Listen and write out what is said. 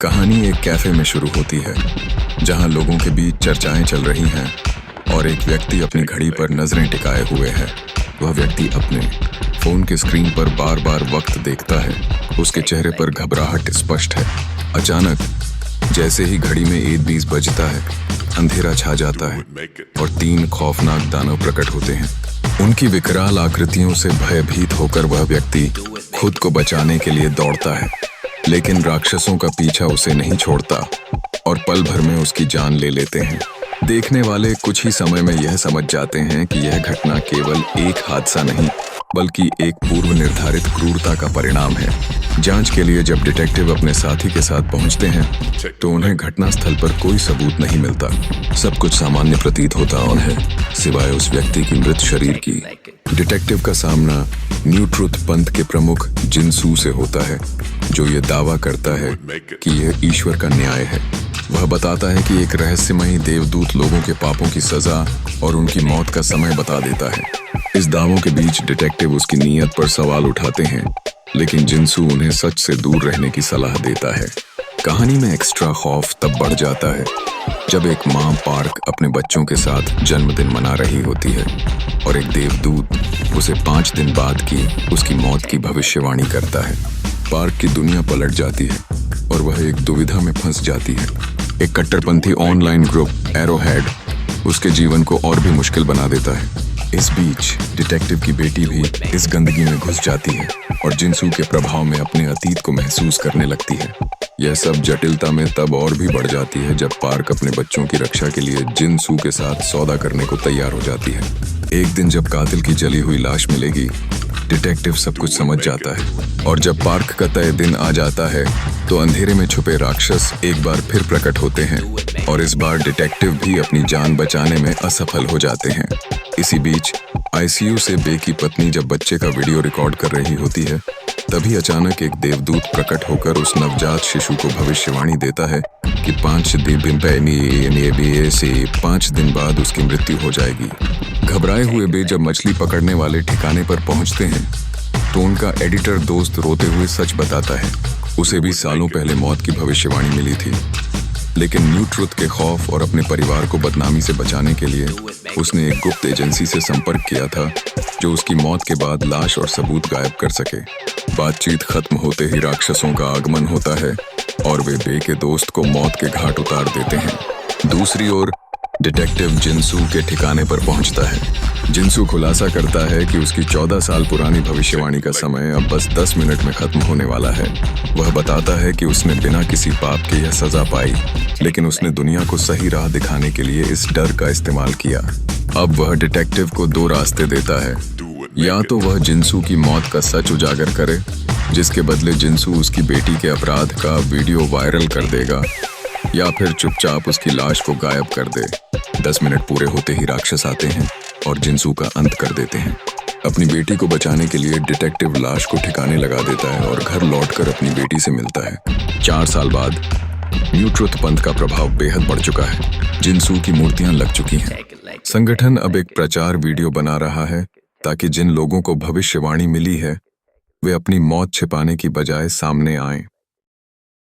कहानी एक कैफे में शुरू होती है जहां लोगों के बीच चर्चाएं चल रही हैं और एक व्यक्ति अपनी घड़ी पर नजरें टिकाए हुए है। वह व्यक्ति अपने फोन के स्क्रीन पर बार बार वक्त देखता है। उसके चेहरे पर घबराहट स्पष्ट है। अचानक जैसे ही घड़ी में 1:20 बजता है, अंधेरा छा जाता है और 3 खौफनाक दानव प्रकट होते हैं। उनकी विकराल आकृतियों से भयभीत होकर वह व्यक्ति खुद को बचाने के लिए दौड़ता है, लेकिन राक्षसों का पीछा उसे नहीं छोड़ता और पल भर में उसकी जान ले लेते हैं। देखने वाले कुछ ही समय में यह समझ जाते हैं कि यह घटना केवल एक हादसा नहीं बल्कि एक पूर्व निर्धारित क्रूरता का परिणाम है। जांच के लिए जब डिटेक्टिव अपने साथी के साथ पहुंचते हैं तो उन्हें घटनास्थल पर कोई सबूत नहीं मिलता। सब कुछ सामान्य प्रतीत होता और है सिवाय उस व्यक्ति की मृत शरीर की। डिटेक्टिव का सामना न्यू ट्रुथ पंथ के प्रमुख जिनसू से होता है, जो ये दावा करता है कि यह ईश्वर का न्याय है। वह बताता है कि एक रहस्यमयी देवदूत लोगों के पापों की सजा और उनकी मौत का समय बता देता है। इस दावों के बीच डिटेक्टिव उसकी नीयत पर सवाल उठाते हैं, लेकिन जिनसू उन्हें सच से दूर रहने की सलाह देता है। कहानी में एक्स्ट्रा खौफ तब बढ़ जाता है जब एक माँ पार्क अपने बच्चों के साथ जन्मदिन मना रही होती है और एक देवदूत उसे 5 दिन बाद की उसकी मौत की भविष्यवाणी करता है। पार्क की दुनिया पलट जाती है और वह एक दुविधा में फंस जाती है। एक कट्टरपंथी ऑनलाइन ग्रुप एरोहेड उसके जीवन को और भी मुश्किल बना देता है। इस बीच डिटेक्टिव की बेटी भी इस गंदगी में घुस जाती है और जिनसू के प्रभाव में अपने अतीत को महसूस करने लगती है। यह सब जटिलता में तब और भी बढ़ जाती है जब पार्क अपने बच्चों की रक्षा के लिए जिनसू के साथ सौदा करने को तैयार हो जाती है। एक दिन जब कातिल की जली हुई लाश मिलेगी, डिटेक्टिव सब कुछ समझ जाता है और जब पार्क का तय दिन आ जाता है तो अंधेरे में छुपे राक्षस एक बार फिर प्रकट होते हैं और इस बार डिटेक्टिव भी अपनी जान बचाने में असफल हो जाते हैं। इसी बीच आईसीयू से बे की पत्नी जब बच्चे का वीडियो रिकॉर्ड कर रही होती है, तभी अचानक एक देवदूत प्रकट होकर उस नवजात शिशु को भविष्यवाणी देता है कि 5 दिन बाद उसकी मृत्यु हो जाएगी। घबराए हुए बे जब मछली पकड़ने वाले ठिकाने पर पहुंचते हैं तो उनका एडिटर दोस्त रोते हुए सच बताता है। उसे भी सालों पहले मौत की भविष्यवाणी मिली थी, लेकिन न्यू ट्रुथ के खौफ और अपने परिवार को बदनामी से बचाने के लिए उसने एक गुप्त एजेंसी से संपर्क किया था जो उसकी मौत के बाद लाश और सबूत गायब कर सके। बातचीत खत्म होते ही राक्षसों का आगमन होता है और वे बे के दोस्त को मौत के घाट उतार देते हैं। दूसरी ओर डिटेक्टिव जिनसू के ठिकाने पर पहुंचता है। जिनसू खुलासा करता है कि उसकी 14 साल पुरानी भविष्यवाणी का समय अब बस 10 मिनट में खत्म होने वाला है। वह बताता है कि उसने बिना किसी पाप के यह सजा पाई, लेकिन उसने दुनिया को सही राह दिखाने के लिए इस डर का इस्तेमाल किया। अब वह डिटेक्टिव को 2 रास्ते देता है। या तो वह जिनसू की मौत का सच उजागर करे, जिसके बदले जिनसू उसकी बेटी के अपराध का वीडियो वायरल कर देगा, या फिर चुपचाप उसकी लाश को गायब कर दे। 10 मिनट पूरे होते ही राक्षस आते हैं और जिनसू का अंत कर देते हैं। अपनी बेटी को बचाने के लिए डिटेक्टिव लाश को ठिकाने लगा देता है और घर लौटकर अपनी बेटी से मिलता है। 4 साल बाद न्यू ट्रुथ पंथ का प्रभाव बेहद बढ़ चुका है। जिनसू की मूर्तियां लग चुकी हैं। संगठन अब एक प्रचार वीडियो बना रहा है ताकि जिन लोगों को भविष्यवाणी मिली है वे अपनी मौत छिपाने की बजाय सामने आएं।